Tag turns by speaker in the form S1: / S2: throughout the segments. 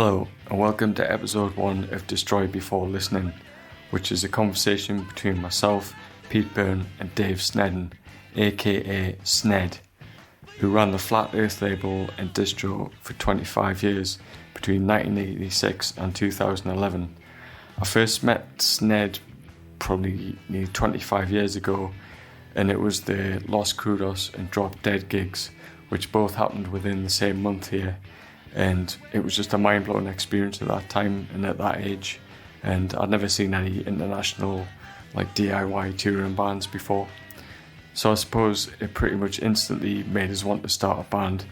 S1: Hello, and welcome to episode 1 of Destroy Before Listening, which is a conversation between myself, Pete Byrne, and Dave Snedden, aka Sned, who ran the Flat Earth label and distro for 25 years between 1986 and 2011. I first met Sned probably nearly 25 years ago, and it was the Los Crudos and Drop Dead gigs, which both happened within the same month here. And it was just a mind-blowing experience at that time and at that age, and I'd never seen any international like DIY touring bands before, so I suppose it pretty much instantly made us want to start a band,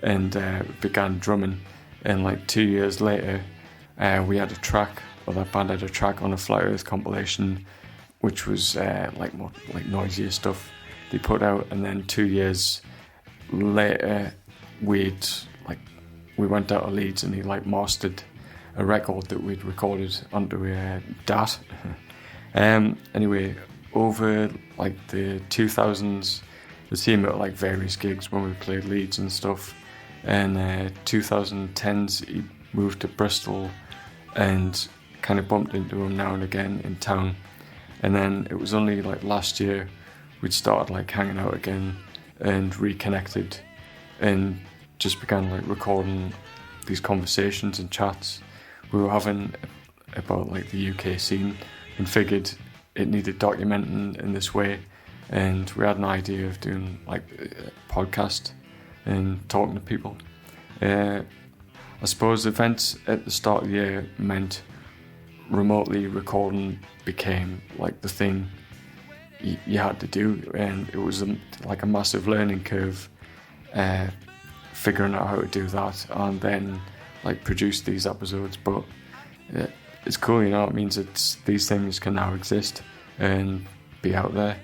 S1: and began drumming. And like 2 years later we had a track, or that band had a track on a Flat Earth compilation, which was more like noisier stuff they put out. And then 2 years later we went out to Leeds and he mastered a record that we'd recorded onto a DAT. Anyway, over the 2000s, the team at various gigs when we played Leeds and stuff. And 2010s he moved to Bristol and kind of bumped into him now and again in town. And then it was only last year we'd started hanging out again and reconnected and just began recording these conversations and chats we were having about the UK scene, and figured it needed documenting in this way. And we had an idea of doing a podcast and talking to people. I suppose events at the start of the year meant remotely recording became the thing you had to do, and it was a massive learning curve, figuring out how to do that and then produce these episodes. But it's cool, it means these things can now exist and be out there.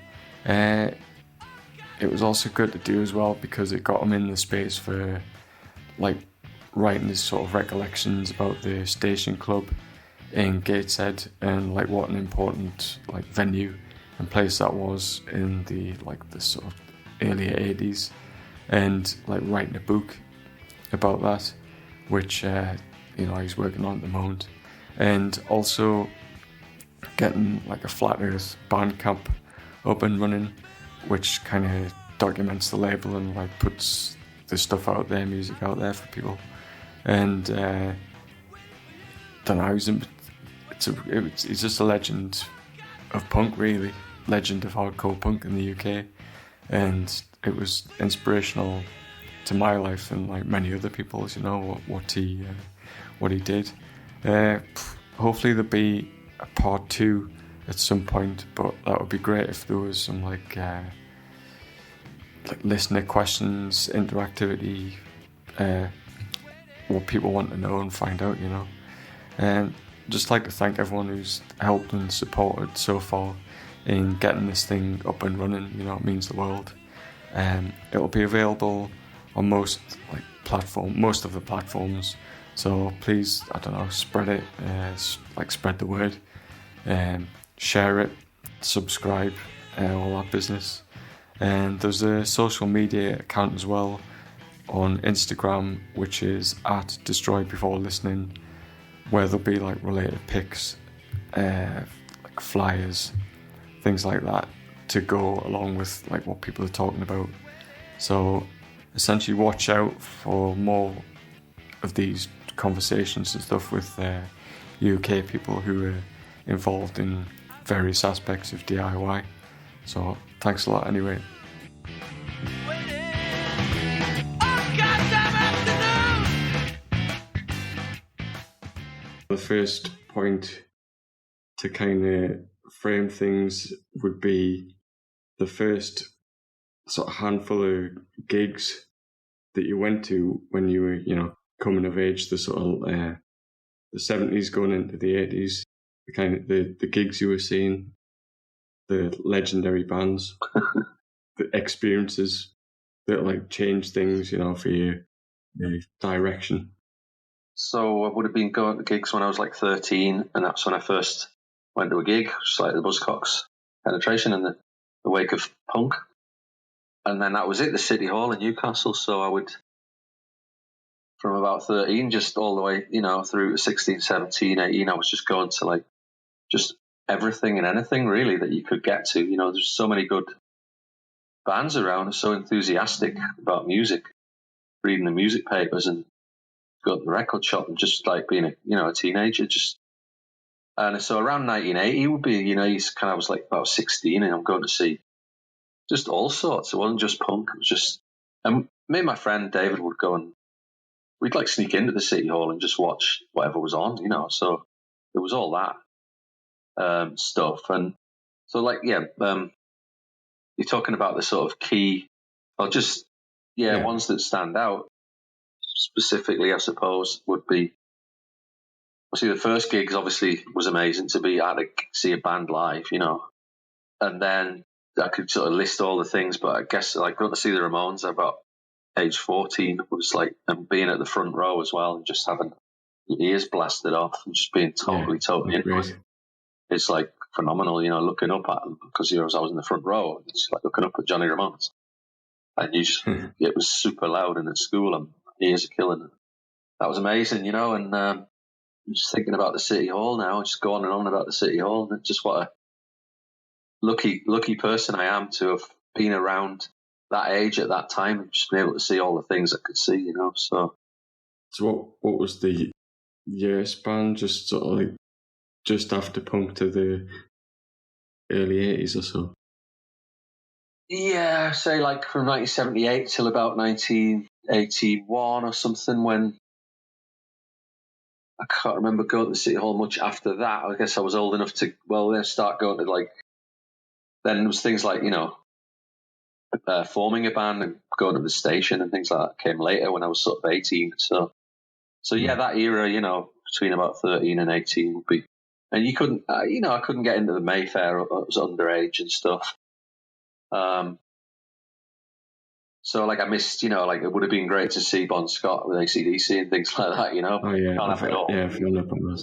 S1: It was also good to do as well because it got him in the space for writing his sort of recollections about the station club in Gateshead, and what an important venue and place that was in the sort of earlier 80s. And writing a book about that, which he's working on at the moment, and also getting a Flat Earth Bandcamp up and running, which kind of documents the label and puts the stuff out there, music out there for people. And don't know, he's just a legend of punk, really, legend of hardcore punk in the UK, and it was inspirational to my life and many other people's, what he did. Hopefully there'll be a part 2 at some point, but that would be great if there was some listener questions, interactivity, what people want to know and find out, And just like to thank everyone who's helped and supported so far in getting this thing up and running. It means the world. It'll be available on most of the platforms, so please, spread it, spread the word, share it, subscribe, all that business. And there's a social media account as well on Instagram, which is at Destroy Before Listening, where there'll be related pics, flyers, things like that, to go along with what people are talking about. So essentially watch out for more of these conversations and stuff with UK people who are involved in various aspects of DIY. So thanks a lot anyway. The first point to kind of frame things would be the first sort of handful of gigs that you went to when you were, coming of age, the sort of the 70s going into the 80s, the kind of the gigs you were seeing, the legendary bands, the experiences that changed things, for your direction.
S2: So I would have been going to gigs when I was 13, and that's when I first went to a gig, just the Buzzcocks Penetration in the wake of punk. And then that was it, the City Hall in Newcastle. So I would from about 13, just all the way, through to 16, 17, 18. I was just going to like just everything and anything really that you could get to. There's so many good bands around, so enthusiastic about music, reading the music papers and going to the record shop and just like being a teenager. And so around 1980 would be, I was like about 16 and I'm going to see just all sorts. It wasn't just punk. It was just, and me and my friend David would go and we'd like sneak into the City Hall and just watch whatever was on, so it was all that stuff. And so you're talking about the sort of key, or just, ones that stand out specifically, I suppose, would be, the first gigs obviously was amazing to be able to see a band live, and then I could sort of list all the things, but I guess like going to see the Ramones about age 14 was like, and being at the front row as well and just having your ears blasted off and just being totally into it. It's like phenomenal, looking up at them because I was in the front row. It's like looking up at Johnny Ramones. And it was super loud in at school and my ears are killing it. That was amazing, and I'm just thinking about the City Hall now, just going on about the City Hall, and just what a lucky person I am to have been around that age at that time and just been able to see all the things I could see, So
S1: what was the year span? Just sort of like just after punk to the early 80s or so?
S2: Yeah, say like from 1978 till about 1981 or something, when I can't remember going to the City Hall much after that. I guess I was old enough to, then start going to like, then there was things like, forming a band and going to the station and things like that came later when I was sort of 18. So that era, between about 13 and 18 would be, and you couldn't, I couldn't get into the Mayfair. I was underage and stuff. So like I missed, like it would have been great to see Bon Scott with AC/DC and things like that,
S1: Oh yeah,
S2: Can't have it all.
S1: Yeah,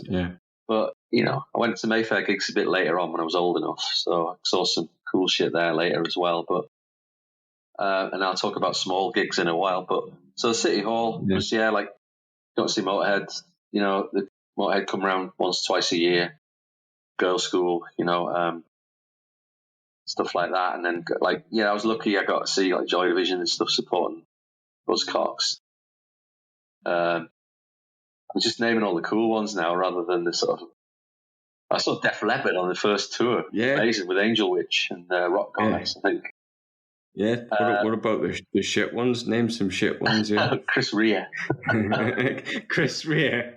S1: yeah.
S2: But I went to Mayfair gigs a bit later on when I was old enough, so I saw some cool shit there later as well. But and I'll talk about small gigs in a while. But so City Hall was like got to see Motorhead. The Motorhead come around once, twice a year. Girls' school, stuff like that. And then I was lucky. I got to see like Joy Division and stuff supporting Buzzcocks. I'm just naming all the cool ones now rather than the sort of. I saw Def Leppard on the first tour.
S1: Yeah,
S2: amazing, with Angel Witch and Rock Goddess, I think.
S1: Yeah. What about the shit ones? Name some shit ones. Yeah.
S2: Chris Rea.
S1: Chris Rea.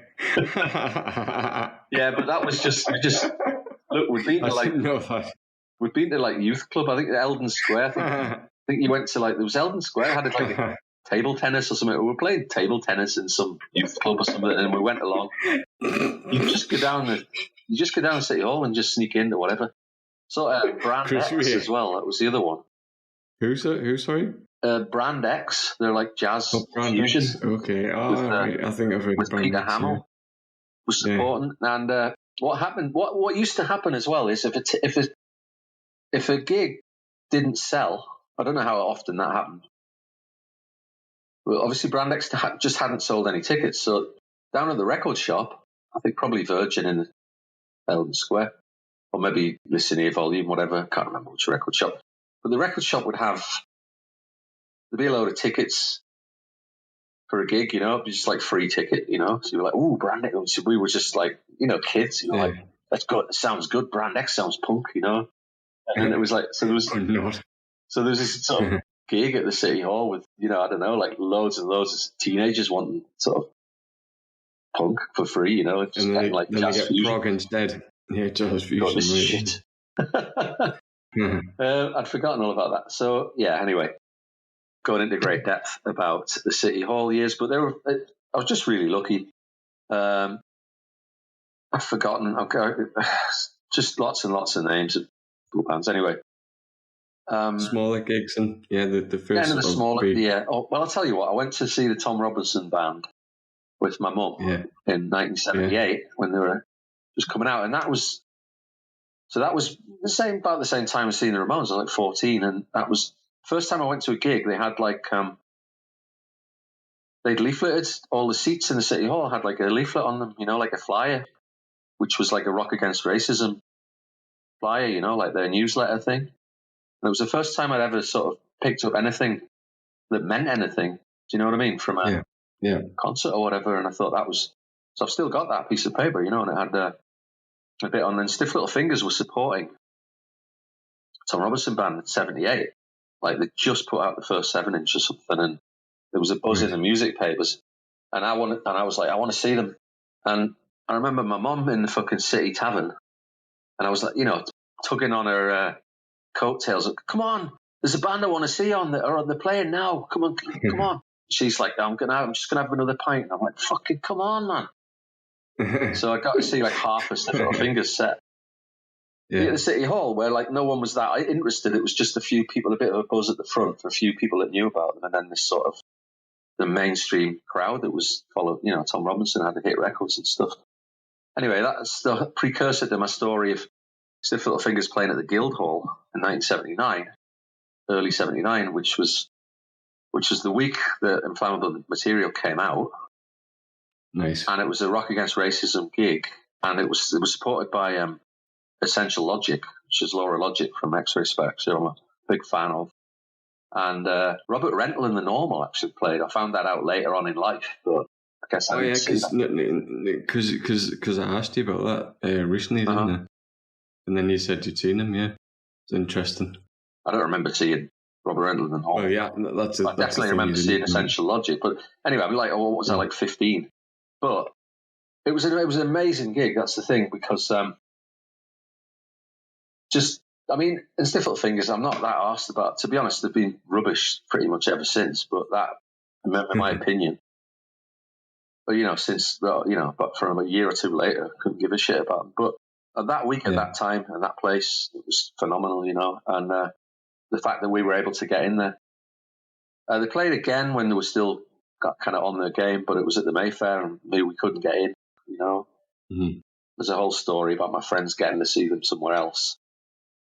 S2: Yeah, but that was just look. We've been to like youth club. I think Eldon Square. I think you went to like there was Eldon Square had like a table tennis or something. We were playing table tennis in some youth club or something, and we went along. You just go down City Hall and just sneak into whatever. So Brand X as well. That was the other one.
S1: Who sorry?
S2: Brand X. They're like jazz
S1: fusion. X. Okay. Right. I think I've heard
S2: with
S1: Brand
S2: Peter
S1: X,
S2: Hamill was supporting. And what happened? What used to happen as well is if a gig didn't sell, I don't know how often that happened. Well, obviously Brand X just hadn't sold any tickets. So down at the record shop, I think probably Virgin in Eldon Square, or maybe Listener Volume, whatever. I can't remember which record shop. But the record shop would there'd be a load of tickets for a gig, just like free ticket, So you were like, ooh, Brand X. We were just like, kids, like, that's good. It sounds good. Brand X sounds punk, And then it was like, so there was this sort of gig at the City Hall with, I don't know, like loads and loads of teenagers wanting sort of punk for free, just
S1: and
S2: getting like jazz
S1: they get
S2: fusion.
S1: prog instead. Yeah, jazz fusion.
S2: Shit. I'd forgotten all about that. So yeah, anyway, going into great depth about the City Hall years, but I was just really lucky. I've forgotten. Just lots and lots of names of cool bands. Anyway,
S1: smaller gigs and the first.
S2: Yeah, the smaller. Yeah. Oh, well, I'll tell you what. I went to see the Tom Robinson band with my mum in 1978 when they were just coming out, and that was about the same time as seeing the Ramones. I was like 14, and that was the first time I went to a gig. They had like they'd leafleted all the seats in the City Hall, had like a leaflet on them, like a flyer, which was like a Rock Against Racism flyer, like their newsletter thing. And it was the first time I'd ever sort of picked up anything that meant anything. Do you know what I mean? From a concert or whatever. And I thought that was, so I've still got that piece of paper, and it had a bit on. And Stiff Little Fingers was supporting Tom Robinson Band in 78. Like they just put out the first 7-inch or something, and there was a buzz in the music papers. And I was like, I want to see them. And I remember my mum in the fucking City Tavern, and I was like, tugging on her coattails. Like, come on, there's a band I want to see on. They're playing now. Come on. She's like, I'm just gonna have another pint. And I'm like, fucking come on, man. So I got to see like half a Stiff Little Fingers set. Yeah. At the City Hall, where like no one was that interested. It was just a few people, a bit of a buzz at the front for a few people that knew about them, and then this sort of the mainstream crowd that was followed. Tom Robinson had the hit records and stuff. Anyway, that's the precursor to my story of Stiff Little Fingers playing at the Guildhall in 1979, early 79, which was the week that Inflammable Material came out.
S1: Nice.
S2: And it was a Rock Against Racism gig, and it was supported by Essential Logic, which is Laura Logic from X-Ray Specs, who I'm a big fan of. And Robert Rental and the Normal actually played. I found that out later on in life, but I guess I didn't see that.
S1: Because I asked you about that recently, didn't I? And then you said you'd seen him, yeah. It's interesting.
S2: I don't remember seeing Robert Rental and the Normal.
S1: Oh, yeah,
S2: I definitely remember seeing Essential Logic. But anyway, I'm like, what was I, like 15? But it was an amazing gig, that's the thing, because in Stiff Little Fingers, I'm not that arsed about. To be honest, they've been rubbish pretty much ever since. But that, in my opinion, but but from a year or two later, I couldn't give a shit about them. But at that week, at that time, and that place, it was phenomenal, And the fact that we were able to get in there, they played again when they were still kind of on their game, but it was at the Mayfair, and we couldn't get in.
S1: Mm-hmm.
S2: There's a whole story about my friends getting to see them somewhere else.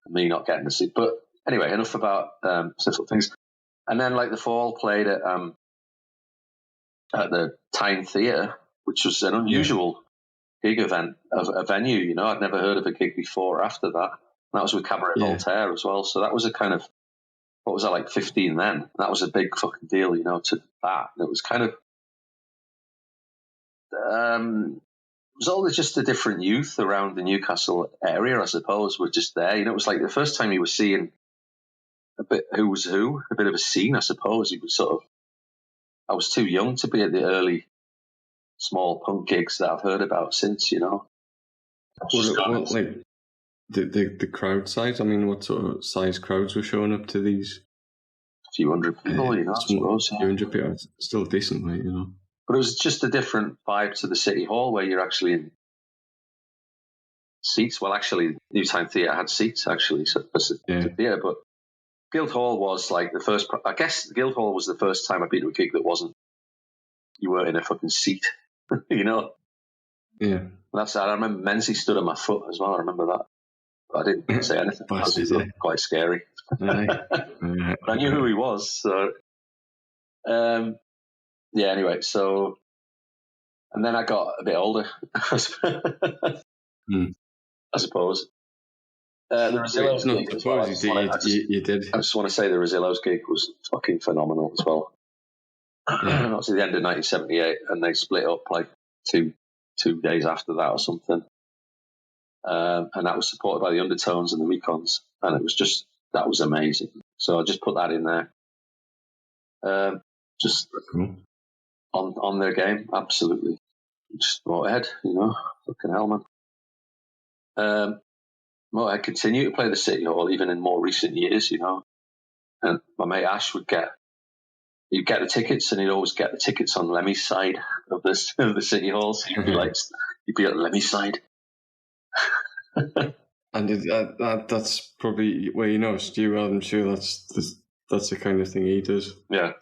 S2: Me not getting to see, but anyway, enough about Stiff Little Things. And then, like the Fall played at the Tyne Theatre, which was an unusual gig event of a venue. I'd never heard of a gig before or after that. And that was with Cabaret Voltaire as well. So that was a kind of, what was I, like 15 then? That was a big fucking deal, to that. And it was kind of, it was all just a different youth around the Newcastle area, I suppose, were just there. It was like the first time you were seeing a bit who was who, a bit of a scene, I suppose. It was I was too young to be at the early small punk gigs that I've heard about since,
S1: What like the crowd size? I mean, what sort of size crowds were showing up to these?
S2: A few hundred people, I suppose.
S1: A few hundred people, still decently,
S2: But it was just a different vibe to the City Hall, where you're actually in seats. Well, actually, New Time Theatre had seats, actually, so it's a theatre. But Guildhall was like the first. I guess Guildhall was the first time I'd been to a gig that wasn't. You were in a fucking seat,
S1: Yeah.
S2: And that's that. I remember Menzies stood on my foot as well. I remember that. But I didn't say anything. It was quite scary. But I knew who he was. So, anyway, so, and then I got a bit older, I suppose. The Rosillos gig as well.
S1: You did.
S2: I just want to say the Rosillos gig was fucking phenomenal as well. That was at the end of 1978, and they split up like two days after that or something. And that was supported by the Undertones and the Recons, and it was that was amazing. So I just put that in there. Just cool. on their game, absolutely. Just Motorhead, fucking hell, man. Motorhead continued to play the City Hall even in more recent years, And my mate Ash he'd get the tickets, and he'd always get the tickets on Lemmy's side of the City Hall. So he'd be at Lemmy's side.
S1: And that's probably where Stu. I'm sure that's the kind of thing he does.
S2: Yeah.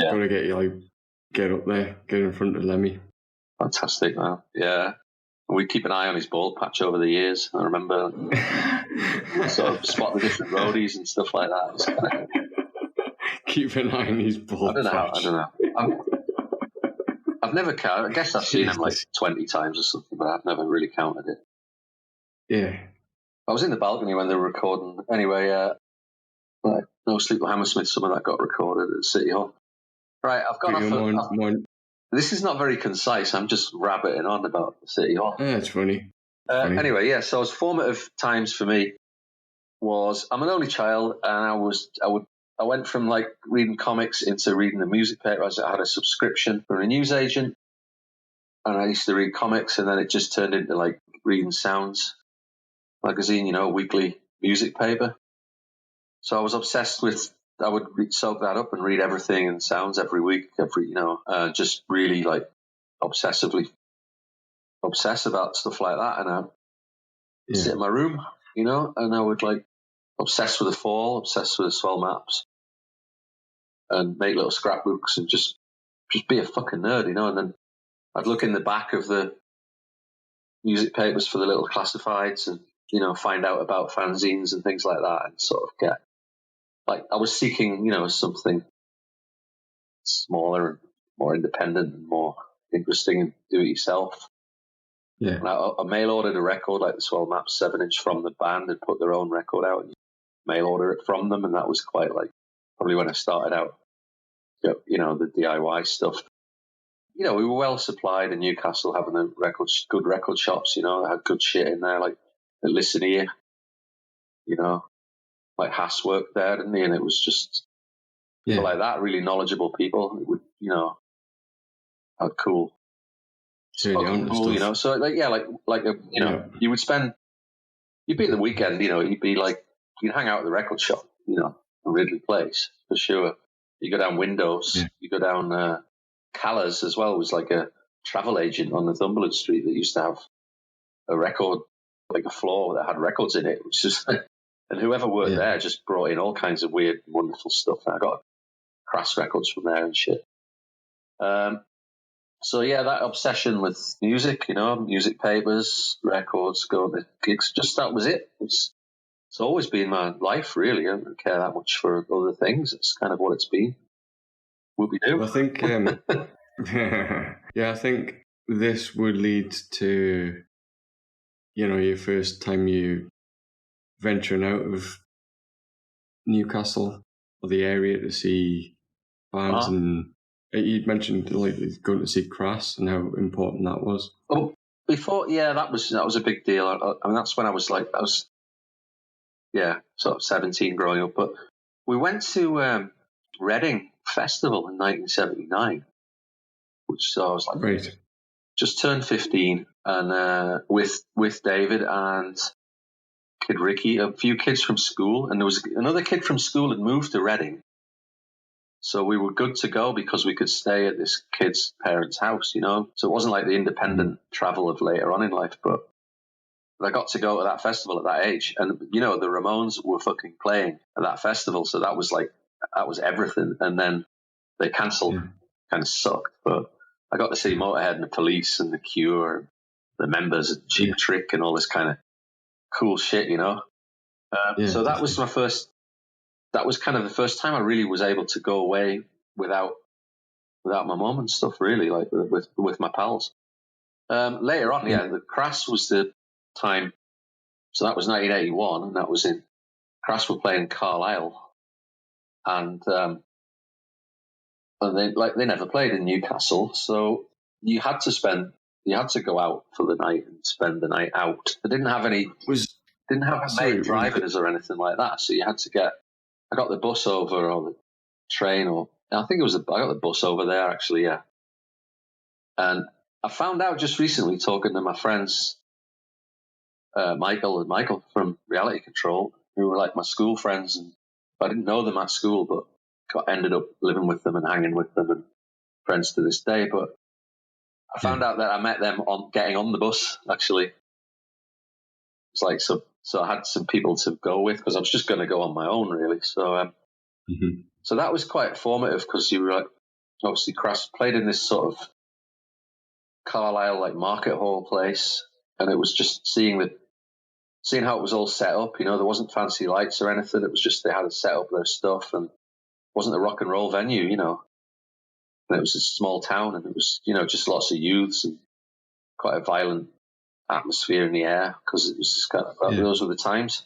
S1: Got to get up there, get in front of Lemmy.
S2: Fantastic, man. Yeah. We keep an eye on his bald patch over the years. I remember sort of spot the different roadies and stuff like that.
S1: Keep an eye on his blood.
S2: I don't know. I've never counted. I guess I've seen him like 20 times or something, but I've never really counted it.
S1: Yeah.
S2: I was in the balcony when they were recording. Anyway, No Sleep for Hammersmith, some of that got recorded at City Hall. Right, I've gone off. This is not very concise. I'm just rabbiting on about the City Hall.
S1: Yeah, it's funny.
S2: Anyway, yeah. So, formative times for me was I'm an only child, and I went from like reading comics into reading the music paper. I had a subscription from a newsagent, and I used to read comics, and then it just turned into like reading Sounds magazine, weekly music paper. So I was obsessed with. I would soak that up and read everything in Sounds every week, just really like obsessively obsess about stuff like that. And I sit in my room, and I would like obsess with the fall, obsess with the swell maps, and make little scrapbooks and just be a fucking nerd, And then I'd look in the back of the music papers for the little classifieds and, find out about fanzines and things like that and sort of get, like, I was seeking, something smaller and more independent and more interesting and do it yourself.
S1: Yeah.
S2: And I mail ordered a record like the Swell Maps 7-inch from the band and put their own record out and mail order it from them. And that was quite like, probably when I started out, the DIY stuff. We were well supplied in Newcastle, having good record shops, that had good shit in there, like the Listen Here, like Haas worked there, didn't he? And it was just people like that, really knowledgeable people. It would, how cool. Cool, So you would spend, you'd be at the weekend, you'd be like, you'd hang out at the record shop, in Ridley Place for sure. You go down Windows, you go down Callas as well, was like a travel agent on Northumberland Street that used to have a record, like a floor that had records in it, which is, and whoever worked there just brought in all kinds of weird, wonderful stuff. And I got Crass records from there and shit. That obsession with music, music papers, records, going to gigs, just that was it. It's always been my life, really. I don't care that much for other things. It's kind of what it's been. What we do.
S1: I think, I think this would lead to, your first time you venturing out of Newcastle or the area to see bands, and you mentioned like going to see Crass and how important that was.
S2: Oh, before, that was a big deal. I mean, that's when I was sort of 17 growing up. But we went to Reading Festival in 1979, which I was like, just turned 15, and with David and Kid Ricky, a few kids from school, and there was another kid from school had moved to Reading. So we were good to go because we could stay at this kid's parents' house, So it wasn't like the independent travel of later on in life, but I got to go to that festival at that age. And, the Ramones were fucking playing at that festival. So that was everything. And then they cancelled, kind of sucked. But I got to see Motorhead and the Police and the Cure, and the Members and Cheap Trick and all this kind of cool shit, So that was that was kind of the first time I really was able to go away without my mom and stuff, really, like with my pals. Later on, the Crass was the time. So that was 1981, and that was in Crass were playing in Carlisle, and they never played in Newcastle, so you had to go out for the night and spend the night out. They didn't have mate driving us or anything like that, so you had to I got the bus over or the train, or I think I got the bus over there actually, yeah. And I found out just recently, talking to my friends, Michael from Reality Control, who were like my school friends, and I didn't know them at school, but ended up living with them and hanging with them and friends to this day. But I found out that I met them getting on the bus, actually. It's like, so I had some people to go with because I was just going to go on my own, really. So, so that was quite formative because you were like, obviously Crass played in this sort of Carlisle like market hall place, and it was just seeing how it was all set up. There wasn't fancy lights or anything. It was just they had to set up their stuff, and wasn't a rock and roll venue, you know. And it was a small town, and it was, you know, just lots of youths and quite a violent atmosphere in the air because it was kind of those were the times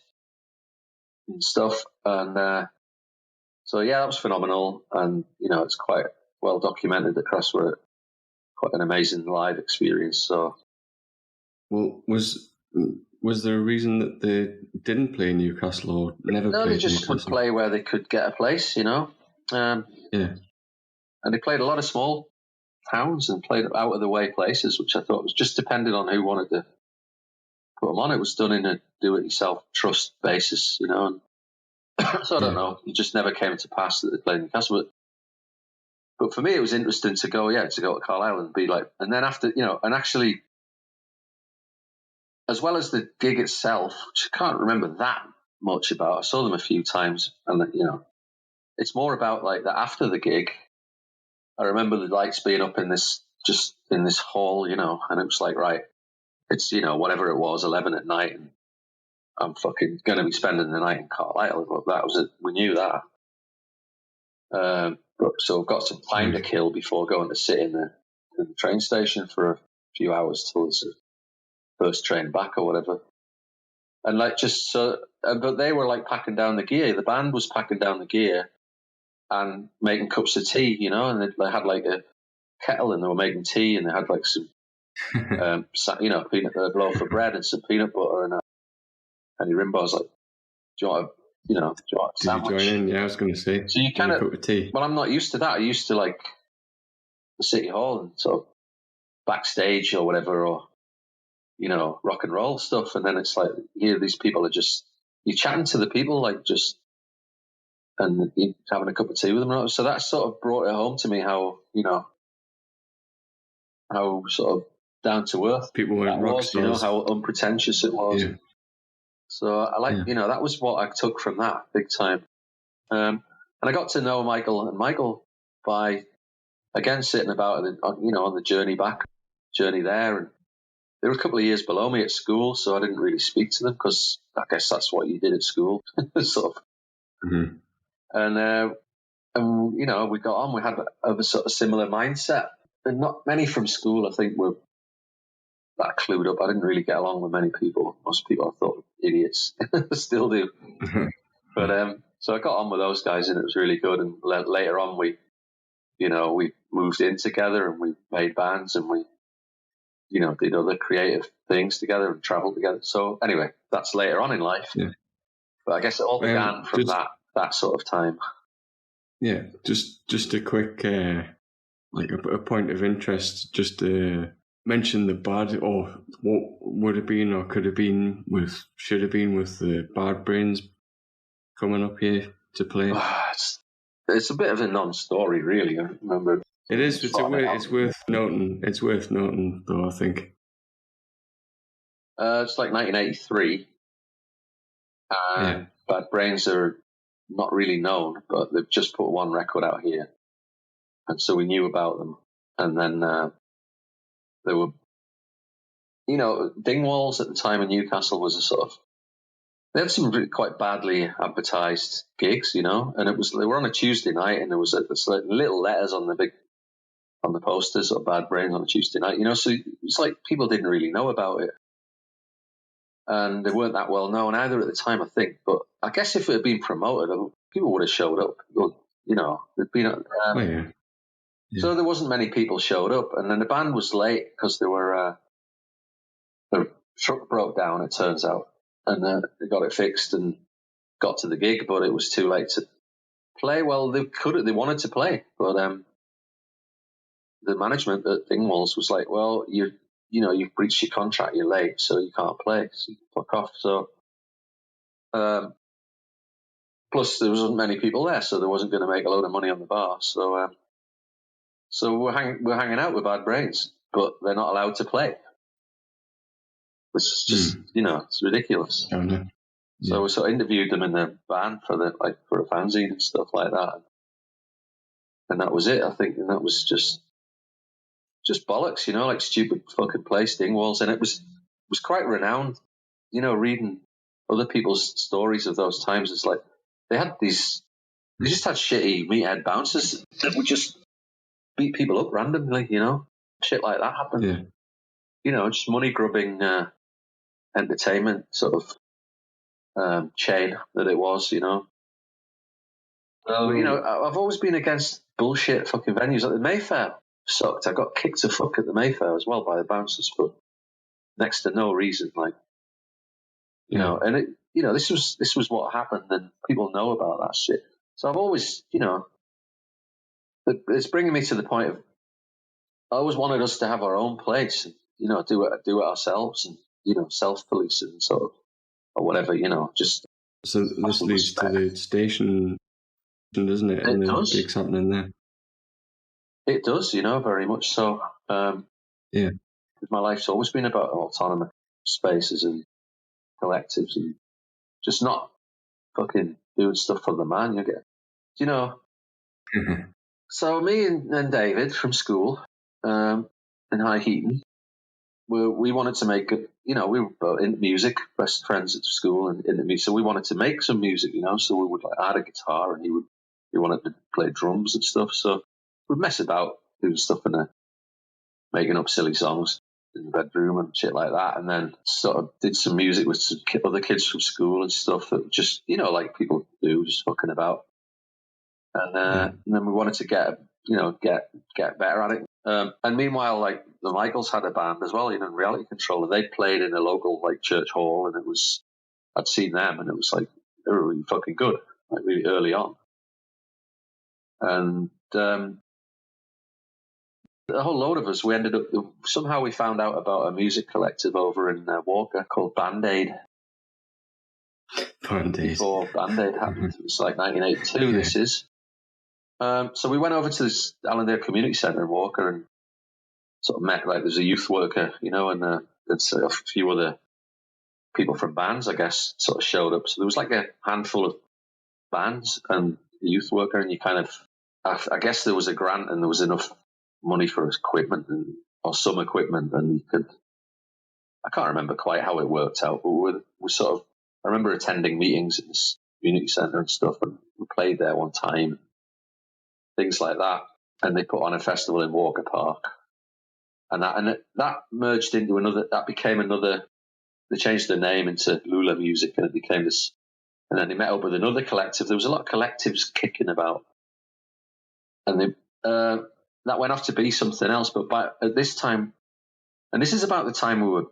S2: and stuff. And so yeah, that was phenomenal, and you know, it's quite well documented across where quite an amazing live experience. So,
S1: well, was there a reason that they didn't play Newcastle or never
S2: no,
S1: played
S2: they just
S1: Newcastle?
S2: would play where they could get a place, you know. And they played a lot of small towns and played out of the way places, which I thought was just depended on who wanted to put them on. It was done in a do-it-yourself trust basis, you know. And so I don't know. It just never came to pass that they played Newcastle. But for me, it was interesting to go to Carlisle and be like, and then after, you know, and actually, as well as the gig itself, which I can't remember that much about. I saw them a few times, and you know, it's more about like that after the gig. I remember the lights being up in this hall, you know, and it was like, right, it's, you know, whatever it was, 11 at night, and I'm fucking going to be spending the night in Carlisle. But that was it. We knew that. But so I've got some time to kill before going to sit in the train station for a few hours till it's the first train back or whatever. And like just so, but they were like packing down the gear. The band was packing down the gear and making cups of tea, you know, and they had like a kettle and they were making tea, and they had like some, you know, a loaf of bread and some peanut butter, and your Rimbo's like, do you want a sandwich?
S1: Did you join in? Yeah, I was going to say.
S2: So you kind of,
S1: cup of tea.
S2: Well, I'm not used to that. I used to like the City Hall and sort of backstage or whatever, or, you know, rock and roll stuff. And then it's like, here, these people are just, you're chatting to the people, like just, and you're having a cup of tea with them. So that sort of brought it home to me how, you know, how sort of down to earth
S1: people weren't rock stars.
S2: You know, how unpretentious it was. Yeah. So I like, you know, that was what I took from that big time. And I got to know Michael by, again, sitting about, you know, on the journey there. And they were a couple of years below me at school, so I didn't really speak to them because I guess that's what you did at school, sort of.
S1: Mm-hmm.
S2: And, you know, we got on. We had a sort of similar mindset. And not many from school, I think, were that clued up. I didn't really get along with many people. Most people I thought were idiots. Still do. But so I got on with those guys, and it was really good. And later on, we moved in together, and we made bands, and we, you know, did other creative things together and traveled together. So anyway, that's later on in life. Yeah. But I guess it all began from that sort of time.
S1: Yeah, just a quick like a point of interest. Just mention the Bad, or what would have been or should have been with the Bad Brains coming up here to play.
S2: It's a bit of a non-story, really. I remember.
S1: It is. It's worth noting. It's worth noting, though, I think.
S2: It's like 1983. Bad Brains are not really known, but they've just put one record out here. And so we knew about them. And then there were, you know, Dingwalls at the time in Newcastle was a sort of, they had some really quite badly advertised gigs, you know, and they were on a Tuesday night, and there was like little letters on the posters of Bad Brains on a Tuesday night, you know, so it's like people didn't really know about it. And they weren't that well known either at the time, I think. But I guess if it had been promoted, people would have showed up. You know, there'd been. So there wasn't many people showed up, and then the band was late because the truck broke down. It turns out, and they got it fixed and got to the gig, but it was too late to play. Well, they wanted to play, but the management at Dingwalls was like, "Well, you've breached your contract. You're late, so you can't play. So you can fuck off." So, plus there wasn't many people there, so there wasn't going to make a load of money on the bar. So, we're hanging out with Bad Brains, but they're not allowed to play. It's just it's ridiculous.
S1: Oh, no. Yeah.
S2: So we sort of interviewed them in their band for a fanzine and stuff like that, and that was it, I think. And that was just bollocks, you know, like stupid fucking place, Dingwalls. And it was quite renowned, you know, reading other people's stories of those times. It's like they had these We just had shitty meathead bouncers that would just beat people up randomly, shit like that happened.
S1: Yeah.
S2: Just money grubbing entertainment sort of chain that it was, So, I've always been against bullshit fucking venues. Like the Mayfair sucked. I got kicked to fuck at the Mayfair as well by the bouncers for next to no reason. Like, and it, this was what happened, and people know about that shit. So I've always, it's bringing me to the point of I always wanted us to have our own place, and, do it ourselves, and self-police and sort of or whatever, just.
S1: So this leads to the station, doesn't it? And the gigs happening there.
S2: It does, very much so.
S1: Yeah.
S2: My life's always been about autonomous spaces and collectives, and just not fucking doing stuff for the man. So me and David from school in High Heaton, we wanted to make we were both into music, best friends at school, and into music. So we wanted to make some music, So we would add a guitar, and he wanted to play drums and stuff. So we'd mess about doing stuff and making up silly songs in the bedroom and shit like that, and then sort of did some music with some other kids from school and stuff that just like people do, just fucking about. And then we wanted to get better at it. And meanwhile, like the Michaels had a band as well, Reality Controller. They played in a local church hall, and I'd seen them, and it was like they were really fucking good, like really early on. And a whole load of us, we ended up somehow we found out about a music collective over in Walker called Band-Aid. Before Band-Aid happened, it was like 1982. Yeah. This is. So we went over to this Allendale Community Centre in Walker and sort of met, there's a youth worker, and there's a few other people from bands, I guess, sort of showed up. So there was like a handful of bands and a youth worker, and you kind of, I guess there was a grant and there was enough money for equipment or some equipment, and you could, I can't remember quite how it worked out, but we sort of, I remember attending meetings at this community centre and stuff, and we played there one time. Things like that, and they put on a festival in Walker Park, and that merged into another. That became another. They changed the name into Lula Music, and it became this. And then they met up with another collective. There was a lot of collectives kicking about, and they that went off to be something else. But at this time, and this is about the time we were,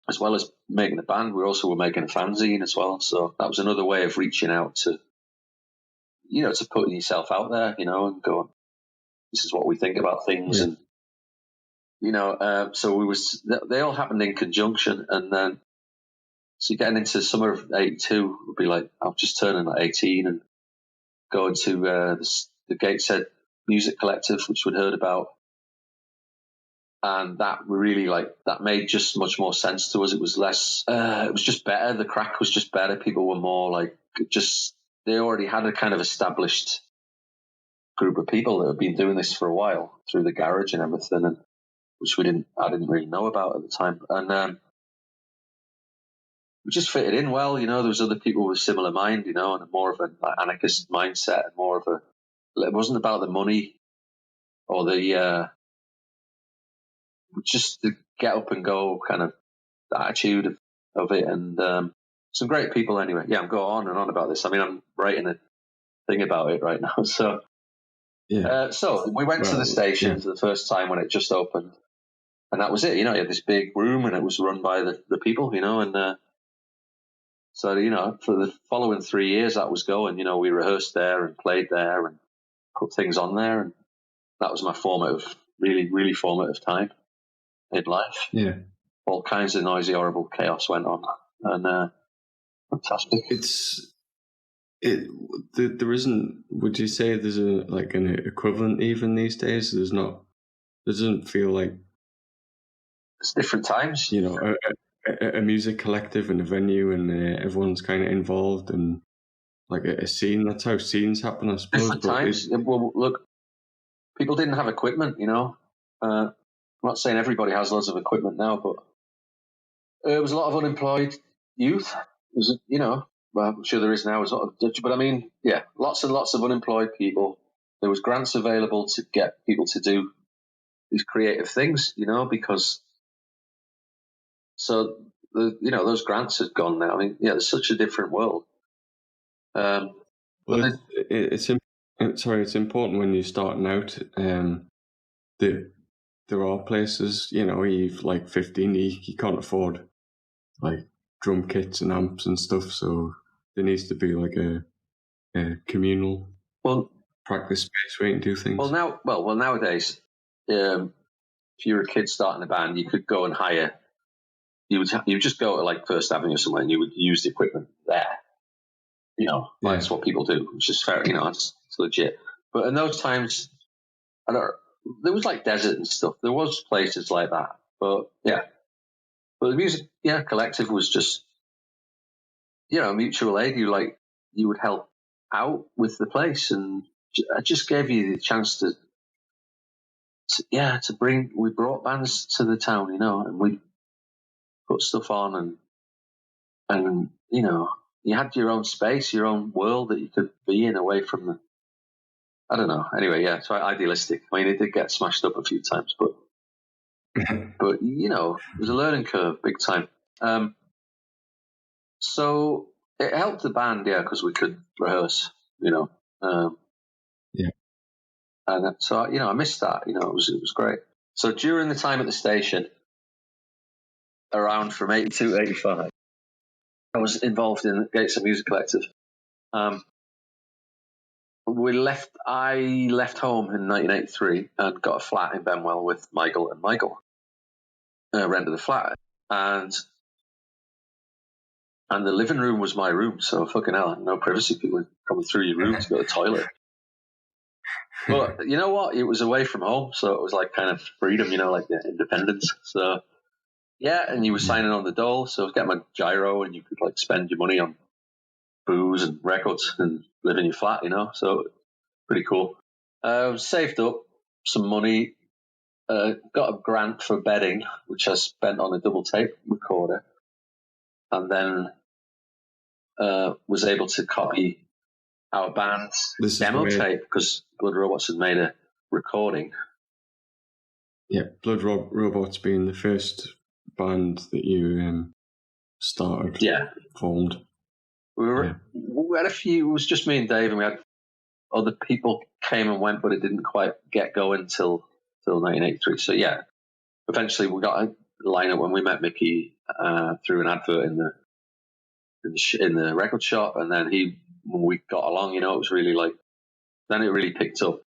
S2: as well as making a band, we also were making a fanzine as well. So that was another way of reaching out to. To putting yourself out there, and going, this is what we think about things. And, so they all happened in conjunction. And then, so getting into summer of 82 would be like, I was just turning 18 and going to the Gateshead Music Collective, which we'd heard about. And that really, that made just much more sense to us. It was less, it was just better. The crack was just better. People were more they already had a kind of established group of people that had been doing this for a while through the garage and everything, and which I didn't really know about at the time. And we just fitted in well, there was other people with a similar mind, and more of an anarchist mindset, and more of it wasn't about the money or the just the get up and go kind of attitude of it. And some great people anyway. Yeah, I'm going on and on about this. I mean, I'm writing a thing about it right now. So yeah. So we went to the station for the first time when it just opened, and that was it. You had this big room, and it was run by the people, and so for the following 3 years that was going. We rehearsed there and played there and put things on there, and that was my really, really formative time in life.
S1: Yeah,
S2: all kinds of noisy, horrible chaos went on, and fantastic.
S1: There isn't. Would you say there's an equivalent even these days? There doesn't feel like
S2: it's different times.
S1: A music collective and a venue, and everyone's kind of involved, and like a scene. That's how scenes happen, I suppose.
S2: Different times. Well, look, people didn't have equipment. I'm not saying everybody has lots of equipment now, but there was a lot of unemployed youth. It was, well, I'm sure there is now as well. But I mean, yeah, lots and lots of unemployed people. There was grants available to get people to do these creative things, because those grants have gone now. I mean, yeah, it's such a different world.
S1: Well, it's important when you're starting out. There are places, you've like 15, you can't afford like drum kits and amps and stuff, so there needs to be like a communal practice space where you can do things.
S2: Well, nowadays, if you were a kid starting a band, you could go and hire. You would just go to like First Avenue or somewhere, and you would use the equipment there. That's what people do, which is fair. It's legit. But in those times, there was like desert and stuff. There was places like that, but the music, collective was just, mutual aid. You would help out with the place, and it just gave you the chance to bring. We brought bands to the town, and we put stuff on, and you had your own space, your own world that you could be in, away from the. I don't know. Anyway, it's idealistic. I mean, it did get smashed up a few times, but it was a learning curve, big time. So it helped the band, because we could rehearse, and so I missed that. It was great. So during the time at the station, around from 82 to 85, I was involved in Gates of Music Collective. I left home in 1983 and got a flat in Benwell with Michael and Michael. Rented the flat, and the living room was my room, so fucking hell, no privacy. People coming through your room to go to the toilet. But you know what? It was away from home, so it was like kind of freedom, like the independence. So and you were signing on the dole, so get my gyro, and you could like spend your money on booze and records and live in your flat, So pretty cool. Saved up some money, got a grant for bedding, which I spent on a double tape recorder, and then was able to copy our band's demo tape because Blood Robots had made a recording.
S1: Yeah, Blood Robots being the first band that you started, formed.
S2: We had a few. It was just me and Dave, and we had other people came and went, but it didn't quite get going till 1983. So eventually we got a lineup when we met Mickey through an advert in the record shop, and then when we got along, it was really like, then it really picked up.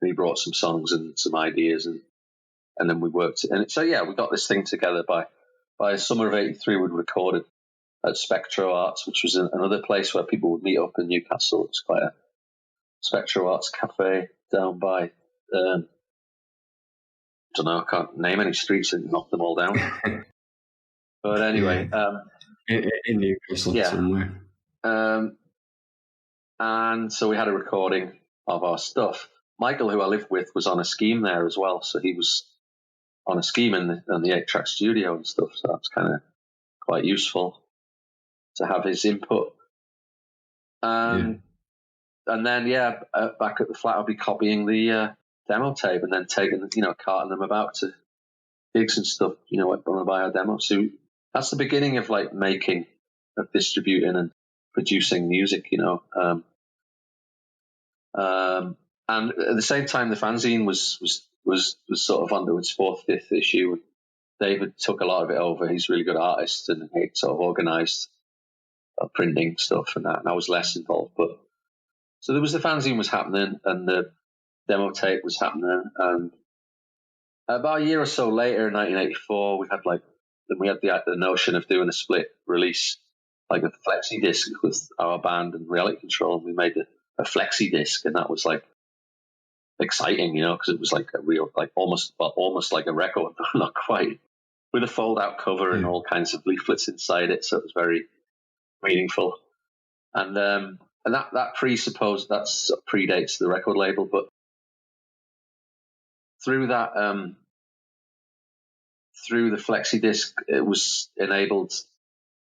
S2: And he brought some songs and some ideas, and then we worked. And we got this thing together by summer of 83. We'd recorded at Spectro Arts, which was another place where people would meet up in Newcastle. It's quite a Spectro Arts cafe down by, I don't know, I can't name any streets and knock them all down. But anyway.
S1: In Newcastle somewhere.
S2: And so we had a recording of our stuff. Michael, who I lived with, was on a scheme there as well. So he was on a scheme in the 8-track studio and stuff. So that's kind of quite useful to have his input. And then, back at the flat, I'll be copying the demo tape and then taking, carting them about to gigs and stuff, want to buy our demo. So that's the beginning of like making, of distributing and producing music, and at the same time, the fanzine was sort of under its 4th, 5th issue. And David took a lot of it over. He's a really good artist, and he sort of organised printing stuff and that. And I was less involved, but so there was the fanzine was happening, and the demo tape was happening. And about a year or so later, in 1984, we had the notion of doing a split release, like a flexi disc with our band and Reality Control. And we made a flexi disc, and that was like exciting, because it was like a real, like almost like a record, not quite, with a fold-out cover and all kinds of leaflets inside it. So it was very meaningful, and that predates the record label, but through that, through the flexi disc, it was enabled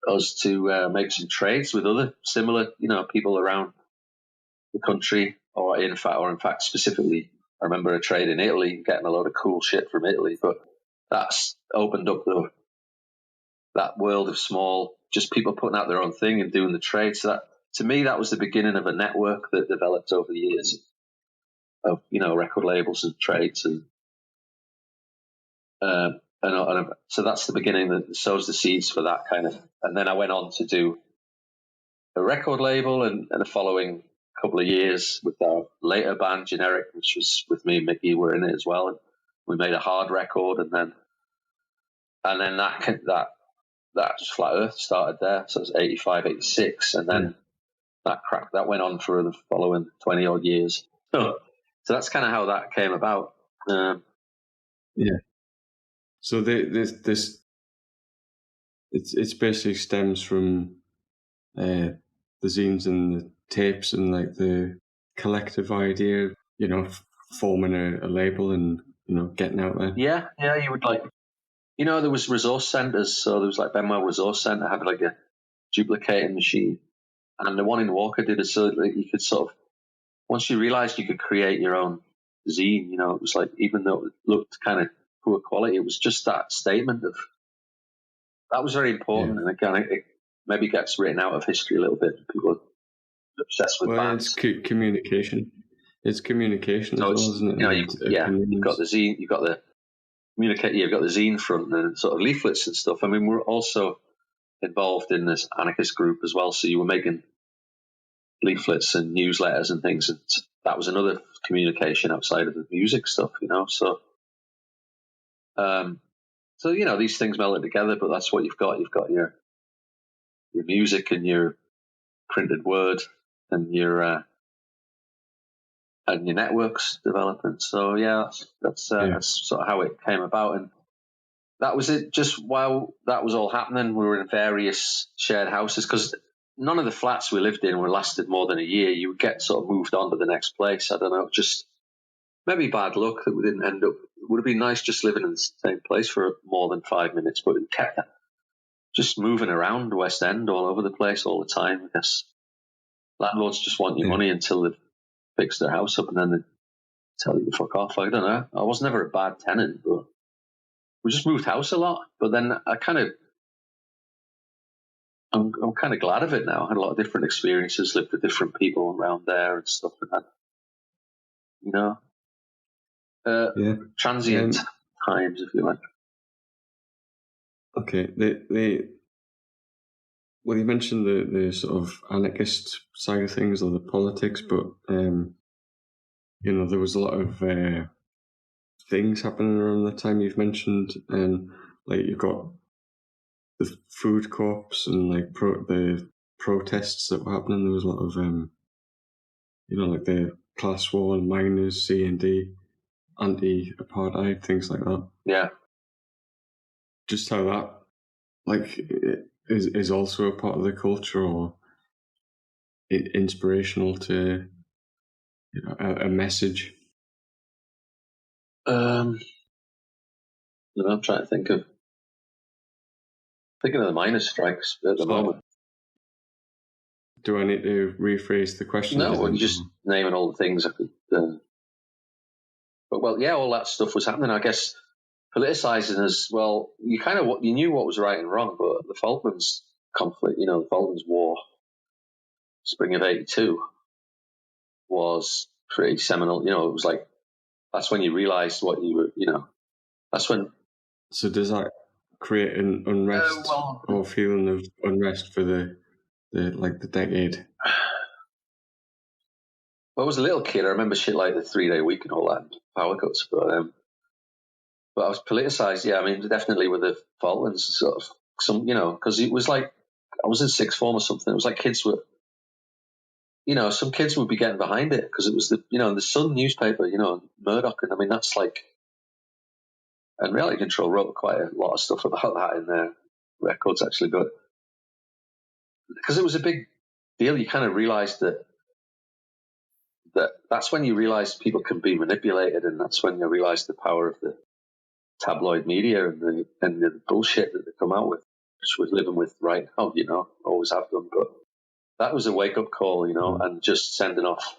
S2: us to make some trades with other similar, people around the country, or in fact specifically, I remember a trade in Italy, getting a load of cool shit from Italy. But that's opened up that world of small, just people putting out their own thing and doing the trade. So that, to me, that was the beginning of a network that developed over the years of, record labels and trades, and so that's the beginning that sows the seeds for that kind of. And then I went on to do a record label, and the following couple of years with our later band Generic, which was with me and Mickey were in it as well, and we made a hard record, and then that just Flat Earth started there. So it was 85, 86, and then that went on for the following 20 odd years. So that's kind of how that came about.
S1: So this it's basically stems from the zines and the tapes and like the collective idea, forming a label and getting out there.
S2: Yeah, you would like. There was resource centres, so there was like Benwell Resource Centre had like a duplicating machine, and the one in Walker did it so that you could sort of, once you realised you could create your own zine, it was like, even though it looked kind of poor quality, it was just that statement of, that was very important. And again, it maybe gets written out of history a little bit. People are obsessed with bands.
S1: It's communication. It's communication as well, isn't it?
S2: You've got the zine, you've got the communicate. You've got the zine front and sort of leaflets and stuff. I mean, we're also involved in this anarchist group as well. So you were making leaflets and newsletters and things, and that was another communication outside of the music stuff. So these things melded together. But that's what you've got. You've got your music and your printed word and your networks developing. So that's sort of how it came about, and that was it. Just while that was all happening, we were in various shared houses, because none of the flats we lived in lasted more than a year. You would get sort of moved on to the next place. I don't know, just maybe bad luck that we didn't end up. It would have been nice just living in the same place for more than 5 minutes, but it kept just moving around the West End all over the place all the time. I guess landlords just want your money until they've fixed their house up, and then they tell you to fuck off. I don't know. I was never a bad tenant, but we just moved house a lot. But then I'm kind of glad of it now. I had a lot of different experiences, lived with different people around there and stuff like that. Transient times, if you like.
S1: Okay. Well, you mentioned the sort of anarchist side of things, or the politics, but there was a lot of things happening around the time you've mentioned, and like you've got the food corps and like the protests that were happening. There was a lot of like the class war and miners, C&D, anti-apartheid, things like that.
S2: Yeah.
S1: Just how that like is also a part of the culture, or inspirational to a message.
S2: I'm trying to think of the miners' strikes at the moment.
S1: Do I need to rephrase the question?
S2: No, I'm just naming all the things I could. But all that stuff was happening. I guess politicizing as well. You knew what was right and wrong, but the Falklands conflict, the Falklands War, spring of '82, was pretty seminal. It was like, that's when you realised what you were. That's when.
S1: So does that create an unrest or feeling of unrest for the decade?
S2: Well, I was a little kid. I remember shit like the 3-day week and all that, power cuts. But I was politicised. Yeah, I mean, definitely with the Falklands, sort of some, because it was like I was in sixth form or something. It was like kids were, some kids would be getting behind it because it was the Sun newspaper, Murdoch, and I mean that's like, and Reality Control wrote quite a lot of stuff about that in their records actually, but because it was a big deal, you kind of realised that's when you realise people can be manipulated, and that's when you realise the power of the tabloid media and the bullshit that they come out with. which we're living with right now, you know, always have done. But that was a wake-up call, you know, and just sending off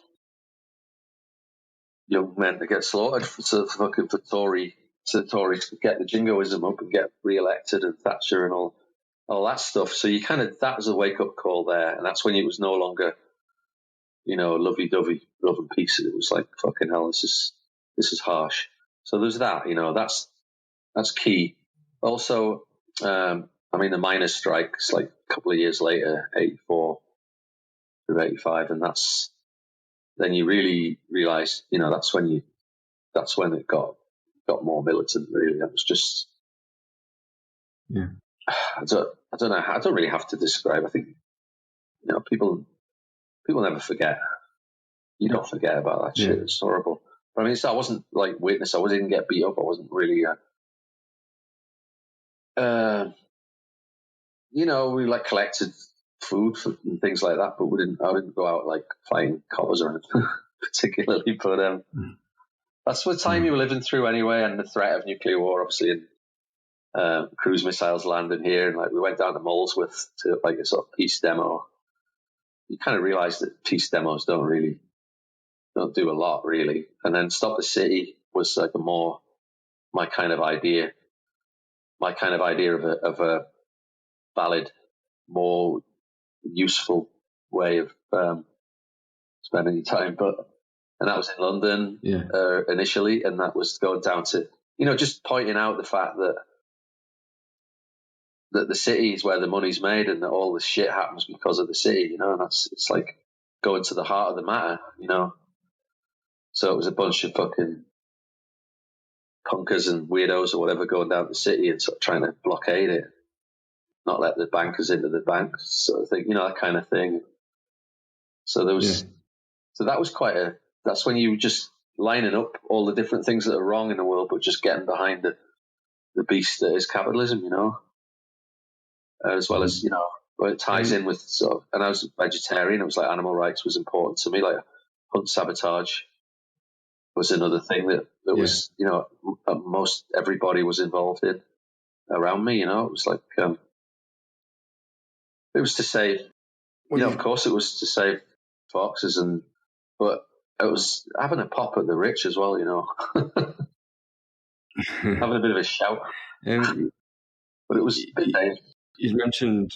S2: young men to get slaughtered for Tory, so Tories could get the jingoism up and get re-elected, and Thatcher and all that stuff. So you kind of, that was a wake-up call there, and that's when it was no longer, you know, lovey-dovey, love and peace. It was like, fucking hell, this is harsh. So there's that, you know, that's key. Also, I mean, the miners' strikes, like a couple of years later, 84 through 85, and then you really realise, you know, that's when it got more militant. Really, that was just, I don't know. I don't really have to describe. I think, you know, people never forget. You don't forget about that shit. It's horrible. But I mean, I wasn't like witness. I didn't get beat up. I wasn't really. You know, we like collected food and things like that, but I didn't go out like fighting coppers or anything particularly. But that's what time you were living through anyway, and the threat of nuclear war, obviously, and cruise missiles landing here, and like we went down to Molesworth to like a sort of peace demo. You kind of realise that peace demos don't do a lot really, and then Stop the City was like my kind of idea of a valid, more useful way of spending your time. And that was in London initially, and that was going down to, you know, just pointing out the fact that the city is where the money's made, and that all this shit happens because of the city, you know, and it's like going to the heart of the matter, you know. So it was a bunch of fucking punkers and weirdos or whatever going down to the city and sort of trying to blockade it, not let the bankers into the banks, sort of thing, you know, that kind of thing. So there was, so that was that's when you were just lining up all the different things that are wrong in the world, but just getting behind the beast that is capitalism, you know, as well as, you know, well, it ties in with sort of, and I was a vegetarian. It was like animal rights was important to me, like hunt sabotage was another thing that was, you know, most everybody was involved in around me, you know. It was like, it was to save, you know, of course it was to save foxes, but it was having a pop at the rich as well, you know. Having a bit of a shout. But it was a bit dangerous.
S1: You mentioned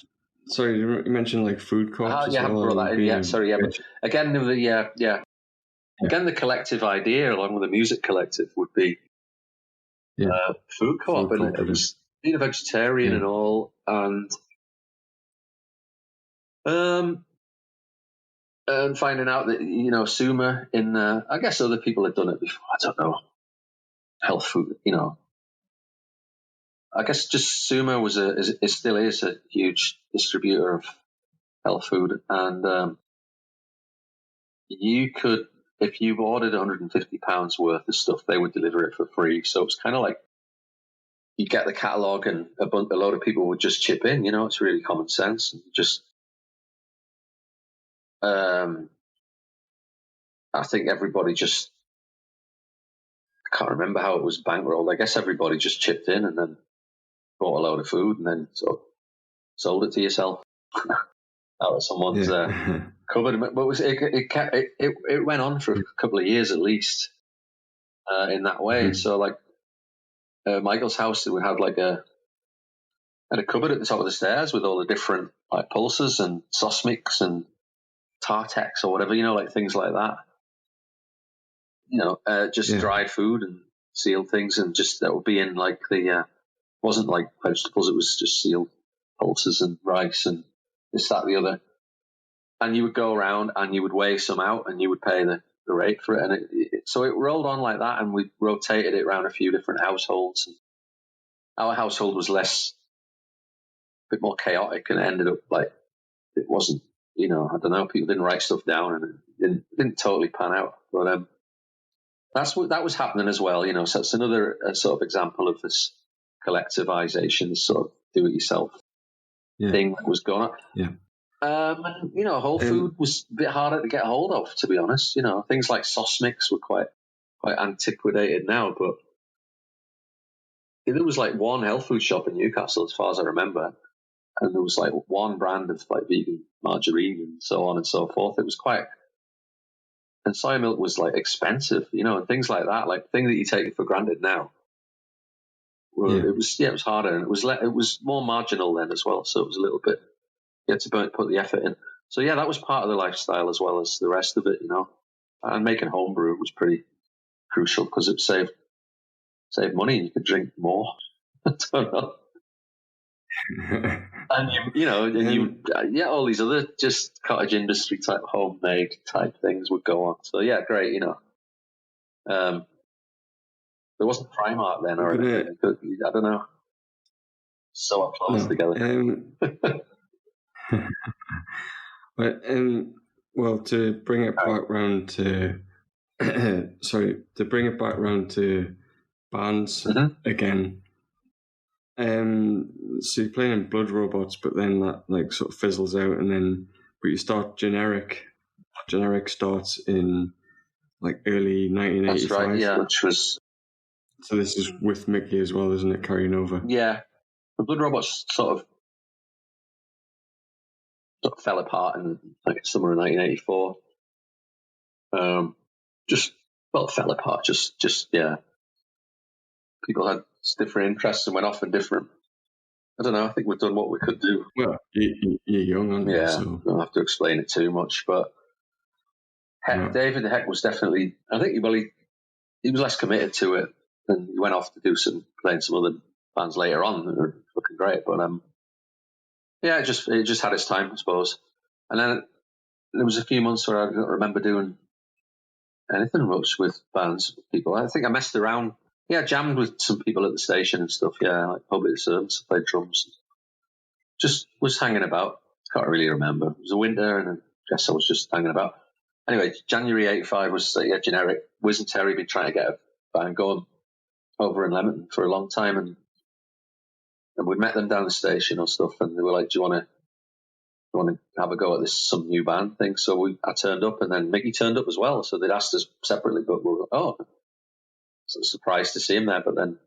S1: like food co-ops.
S2: I haven't brought that in yet. Sorry, but again, again, the collective idea, along with the music collective, would be food co-op, and it was being a vegetarian and all, and finding out that, you know, Suma I guess other people had done it before. I don't know, health food, you know. I guess just Suma still is a huge distributor of health food, and you could, if you ordered £150 worth of stuff, they would deliver it for free. So it was kind of like you get the catalogue, and a load of people would just chip in. You know, it's really common sense. And just, I think everybody just, I can't remember how it was bankrolled. I guess everybody just chipped in and then bought a load of food and then sort of sold it to yourself out of someone's cupboard. But it went on for a couple of years at least in that way. So like Michael's house, we had like a cupboard at the top of the stairs with all the different like pulses and Sosmix and Tartex or whatever, you know, like things like that. You know, just dried food and sealed things, and just that would be in like wasn't like vegetables, it was just sealed pulses and rice and this, that, the other. And you would go around and you would weigh some out and you would pay the rate for it. And so it rolled on like that, and we rotated it around a few different households. And our household was a bit more chaotic, and it ended up like, it wasn't, you know, I don't know, people didn't write stuff down, and it didn't totally pan out. But that was happening as well, you know. So it's another sort of example of this collectivization, this sort of do-it-yourself thing that was going on.
S1: Yeah.
S2: And, you know, whole food was a bit harder to get hold of, to be honest. You know, things like Sosmix were quite antiquated now, but there was like one health food shop in Newcastle, as far as I remember, and there was like one brand of like vegan margarine and so on and so forth. It was quite, and soy milk was like expensive, and things like that, like things that you take for granted now. Well, it was harder, and it was more marginal then as well. So it was a little bit, you had to put the effort in. So yeah, that was part of the lifestyle as well as the rest of it, And making homebrew was pretty crucial because it saved money and you could drink more. I don't know. And all these other just cottage industry type, homemade type things would go on. So yeah, great. There wasn't Primark then, or anything. I don't know. So our clothes together.
S1: But well, to bring it back round to to bring it back round to bands again. So you're playing in Blood Robots, but then that like sort of fizzles out, but you start Generic. Generic starts in like early 1985.
S2: That's right, yeah. Which was,
S1: so this is with Mickey as well, isn't it? Carrying over.
S2: Yeah, the Blood Robots sort of fell apart in like summer of 1984. Fell apart. Just yeah. People had different interests and went off in different. I don't know. I think we've done what we could do.
S1: Well, you're young, aren't you?
S2: Yeah,
S1: so.
S2: I don't have to explain it too much. But David the Heck was definitely. I think he was less committed to it, and he went off to playing some other bands later on that were looking great. But it just had its time, I suppose. And then there was a few months where I don't remember doing anything much with bands, with people. I think I messed around. Yeah, jammed with some people at the station and stuff. Yeah, like public servants, played drums. Just was hanging about. Can't really remember. It was a winter, and I guess I was just hanging about. Anyway, January '85 was Generic. Wiz and Terry been trying to get a band going over in Leamington for a long time, and we'd met them down the station or stuff, and they were like, "Do you want to have a go at some new band thing?" So I turned up, and then Mickey turned up as well. So they'd asked us separately, but we were like, so I was surprised to see him there. But then,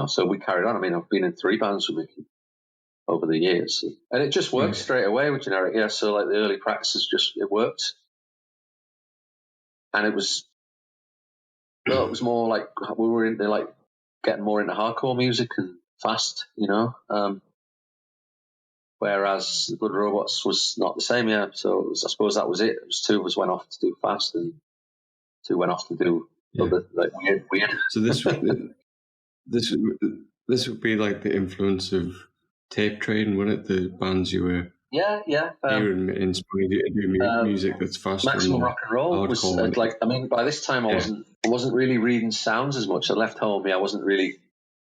S2: so we carried on. I mean, I've been in 3 bands with Mickey over the years, and it just worked straight away with Generic. Yeah, so like the early practices, it worked, and it was more like we were into like getting more into hardcore music and fast, whereas Blood Robots was not the same. Yeah, so I suppose that was it. It was 2 of us went off to do fast, and 2 went off to do other like weird.
S1: So this would be like the influence of tape trading, wouldn't it? The bands you were hearing inspired you to do music that's faster.
S2: Maximum Rock and Roll was by this time I wasn't really reading sounds as much. I left home. I wasn't really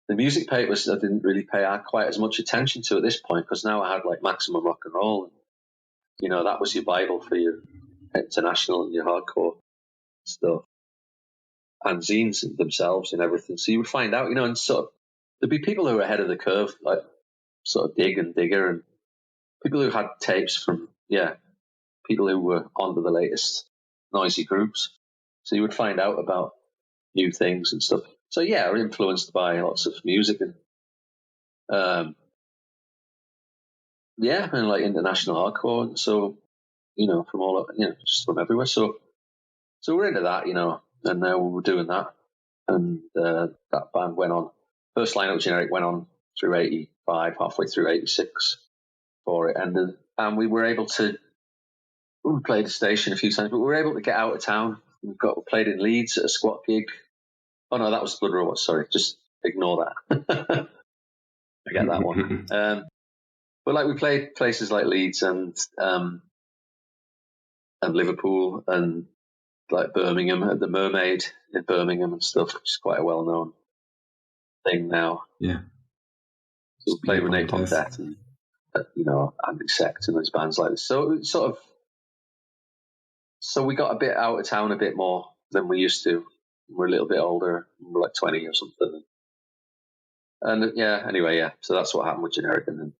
S2: the music papers. I didn't really pay quite as much attention to at this point, because now I had like Maximum Rock and Roll. That was your Bible for your international and your hardcore stuff. And zines themselves and everything. So you would find out, and sort of, there'd be people who were ahead of the curve, like sort of Dig and Digger, and people who had tapes from, people who were onto the latest noisy groups. So you would find out about new things and stuff. So we're influenced by lots of music and, and like international hardcore. And so, from all, just from everywhere. So we're into that, and we were doing that. And that band went on. First lineup Generic went on through 85, halfway through 86 before it ended. And we were able to, we played the station a few times, but we were able to get out of town. We played in Leeds at a squat gig. Oh no, that was Blood Robots, sorry. Just ignore that. Forget that one. But like we played places like Leeds and Liverpool and like Birmingham at the Mermaid in Birmingham and stuff, which is quite a well-known thing now.
S1: Yeah.
S2: So we played with Napalm Death and, Anti-Sect and those bands like this. So so we got a bit out of town a bit more than we used to. We're a little bit older. We're like 20 or something. And so that's what happened with Generic. And then,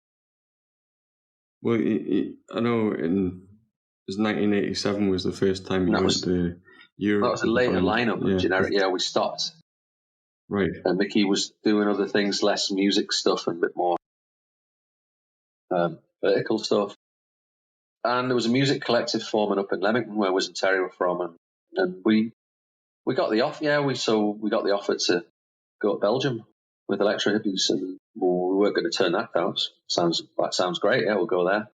S1: well, I know it was 1987 was the first time you went to Europe.
S2: That was a later lineup of Generic. Yeah, we stopped.
S1: Right.
S2: And Mickey was doing other things, less music stuff and a bit more vertical stuff. And there was a music collective forming up in Leamington where Wiz and Terry were from, and we got the offer. Yeah, we got the offer to go to Belgium with Electro Hippies, and we weren't going to turn that down. That sounds great. Yeah, we'll go there.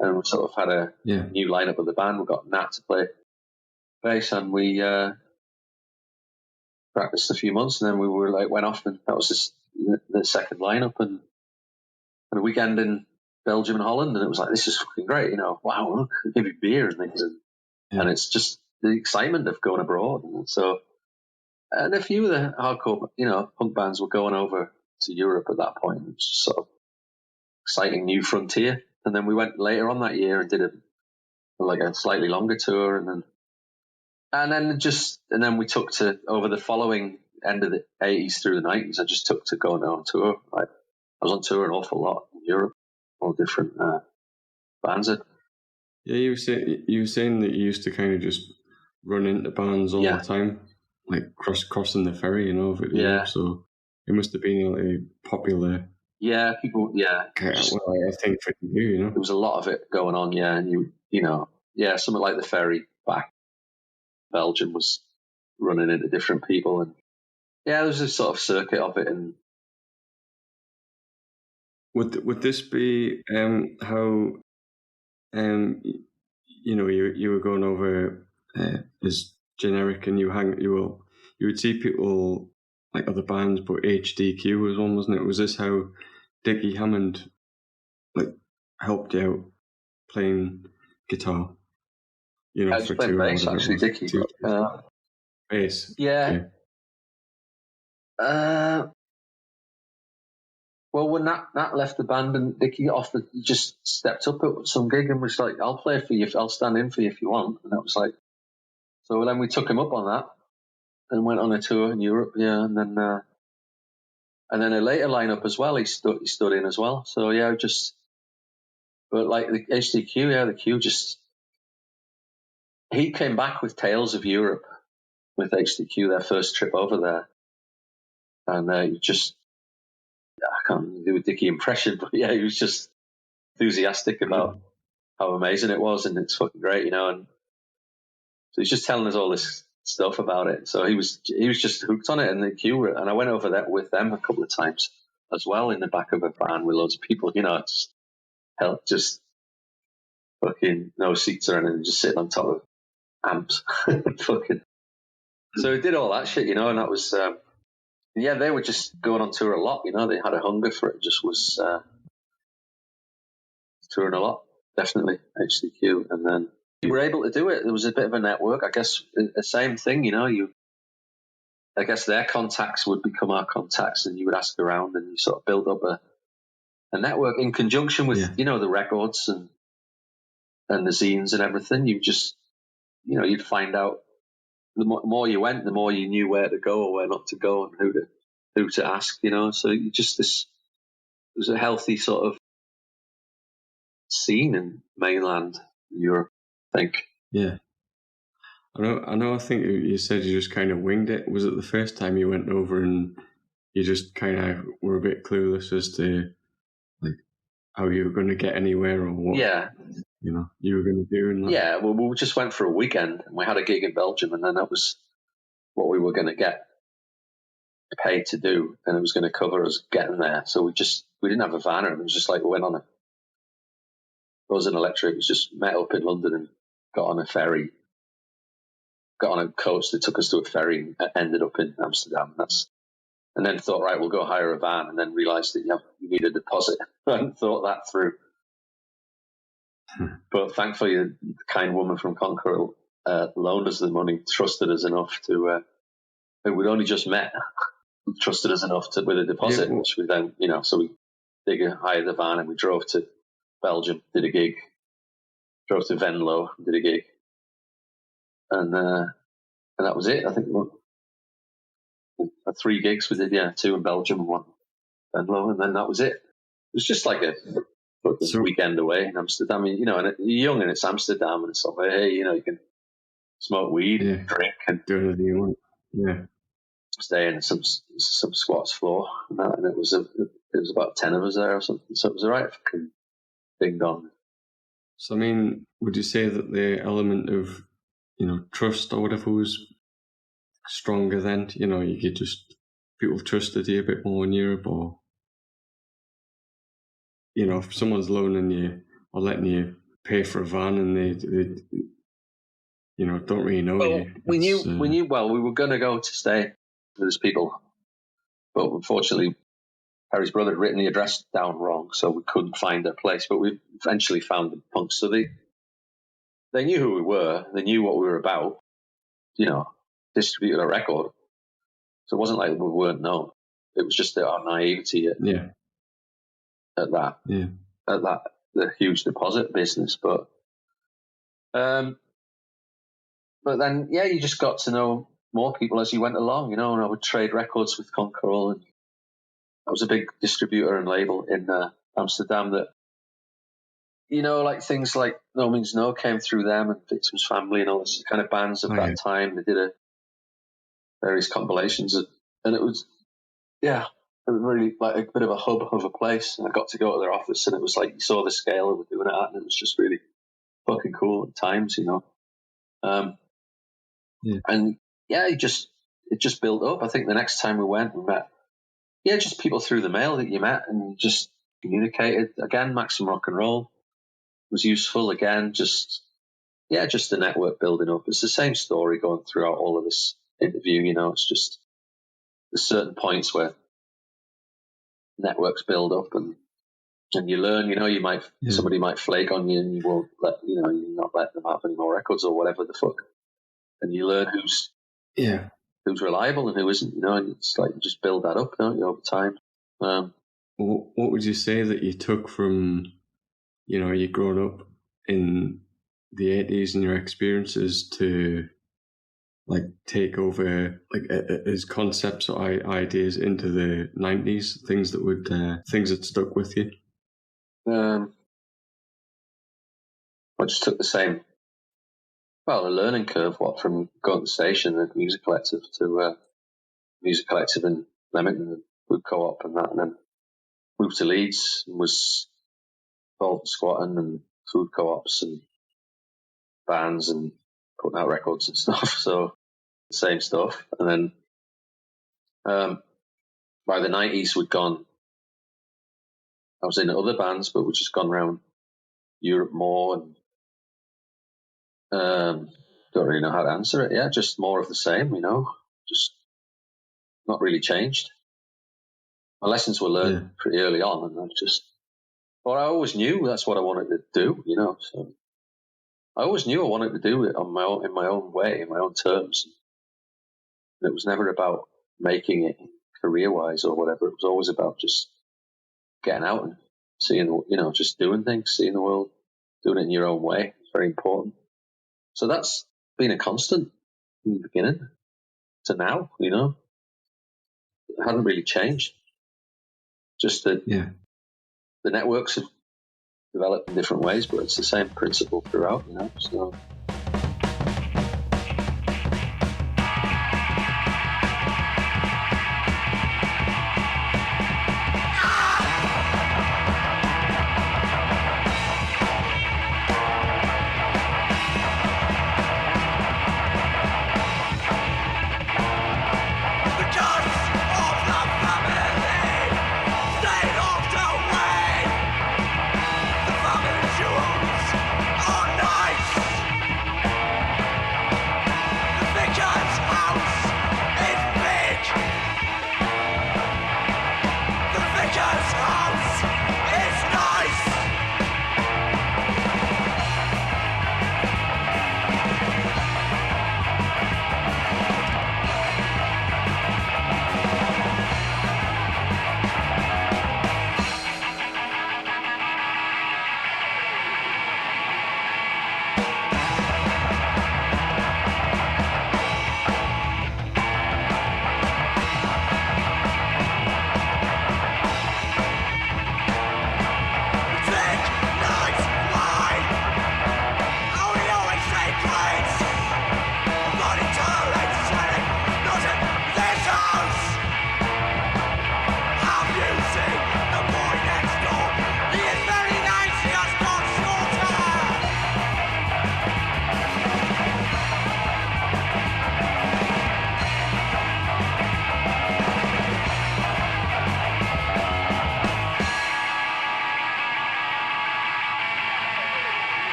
S2: And we sort of had a new lineup of the band. We got Nat to play bass, and we practiced a few months, and then we went off, and that was the second lineup, and a weekend in Belgium and Holland, and it was like, this is fucking great, wow, look, they give you beer and things, and it's just the excitement of going abroad. And a few of the hardcore, punk bands were going over to Europe at that point. It was just sort of exciting new frontier. And then we went later on that year and did a slightly longer tour, and then we took to over the following end of the 80s through the 90s. I just took to going on tour. I was on tour an awful lot in Europe, all different bands.
S1: Yeah, you were saying that you used to kind of just run into bands all the time, like crossing the ferry, over to Europe. So it must have been really popular.
S2: Yeah, people. Yeah,
S1: I think for you,
S2: there was a lot of it going on. Yeah, and something like the ferry back Belgium was running into different people, and there was a sort of circuit of it. And
S1: would this be how you were going over as generic, and you would see people like other bands, but HDQ was one, wasn't it? Was this how Dickie Hammond helped you out playing guitar?
S2: For playing bass, actually, Dickie.
S1: Bass.
S2: Yeah. Okay. Well, when Nat left the band and Dickie just stepped up at some gig and was like, I'll play for you, I'll stand in for you if you want. And that was like, so then we took him up on that and went on a tour in Europe, and then a later lineup as well, he stood in as well. So but like the HDQ, the Q he came back with Tales of Europe with HDQ, their first trip over there. And I can't do a Dickie impression, but he was just enthusiastic about how amazing it was, and it's fucking great, and so he's just telling us all this stuff about it. So he was just hooked on it, and the Q, and I went over that with them a couple of times as well in the back of a van with loads of people, just fucking no seats or anything, just sitting on top of amps, fucking. So we did all that shit, and that was. They were just going on tour a lot, they had a hunger for it, just was touring a lot, definitely, HDQ. And then you were able to do it. There was a bit of a network, I guess, the same thing, I guess their contacts would become our contacts, and you would ask around, and you sort of build up a network in conjunction with, the records and the zines and everything. You just, you'd find out. The more you went, the more you knew where to go or where not to go, and who to ask, So you just it was a healthy sort of scene in mainland Europe, I think.
S1: Yeah, I know. I think you said you just kind of winged it. Was it the first time you went over and you just kind of were a bit clueless as to how you were going to get anywhere or what?
S2: Yeah.
S1: You were going to do. And
S2: yeah, well, we just went for a weekend, and we had a gig in Belgium, and then that was what we were going to get paid to do, and it was going to cover us getting there. So we didn't have a van, and it was just like we went on Buzz and Electric was just met up in London and got on a ferry, got on a coach that took us to a ferry and ended up in Amsterdam. And then thought, right, we'll go hire a van, and then realised that you need a deposit. I hadn't thought that through. But thankfully, the kind woman from Conqueror loaned us the money, trusted us enough to, we'd only just met, trusted us enough with a deposit, which we then, so we hired the van and we drove to Belgium, did a gig, drove to Venlo, did a gig. And that was it. I think 3 gigs we did, 2 in Belgium and 1 in Venlo, and then that was it. It was just like a weekend away in Amsterdam. And you're young and it's Amsterdam, and it's like, hey, you can smoke weed, drink, and
S1: do anything you want. Yeah,
S2: stay in some squats floor, and it was about 10 of us there or something. So it was all right. ding dong.
S1: So, I mean, would you say that the element of, trust or whatever was stronger then? You could just, people trusted you a bit more in Europe, or, if someone's loaning you or letting you pay for a van and they don't really know you.
S2: We knew well, we were going to go to stay with these people, but unfortunately, Harry's brother had written the address down wrong, so we couldn't find their place, but we eventually found the punks. So they knew who we were, they knew what we were about, distributed a record. So it wasn't like we weren't known. It was just our naivety at that, the huge deposit business. But then, you just got to know more people as you went along, and I would trade records with Conqueror, and I was a big distributor and label in Amsterdam that, like things like No Means No came through them, and Victim's Family and all this kind of bands of that time. They did various compilations, and it was really like a bit of a hub of a place. And I got to go to their office, and it was like you saw the scale they were doing it at, and it was just really fucking cool at times, And it just built up. I think the next time we went, we met, just people through the mail that you met, and you just communicated. Again, Maximum Rock and Roll was useful. Again, just the network building up. It's the same story going throughout all of this interview. It's just there's certain points where networks build up, and you learn. You might somebody might flake on you, and you won't you not let them have any more records or whatever the fuck. And you learn who's reliable and who isn't. And it's like you just build that up, don't you, over time.
S1: What would you say that you took from, you growing up in the 80s and your experiences to like take over like as concepts or ideas into the 90s, things that stuck with you?
S2: I just took the same, a learning curve, from going to the station and Music Collective to Music Collective in Leamington and Food Co-op and that, and then moved to Leeds and was involved in squatting and food co-ops and bands and putting out records and stuff. So the same stuff. And then by the 90s, I was in other bands, but we'd just gone around Europe more, and don't really know how to answer it. Yeah, just more of the same, just not really changed. My lessons were learned pretty early on, and I always knew that's what I wanted to do, so I always knew I wanted to do it in my own way, in my own terms. And it was never about making it career-wise or whatever. It was always about just getting out and seeing, just doing things, seeing the world, doing it in your own way. It's very important. So that's been a constant from the beginning to now, It hadn't really changed. Just that the networks have developed in different ways, but it's the same principle throughout, So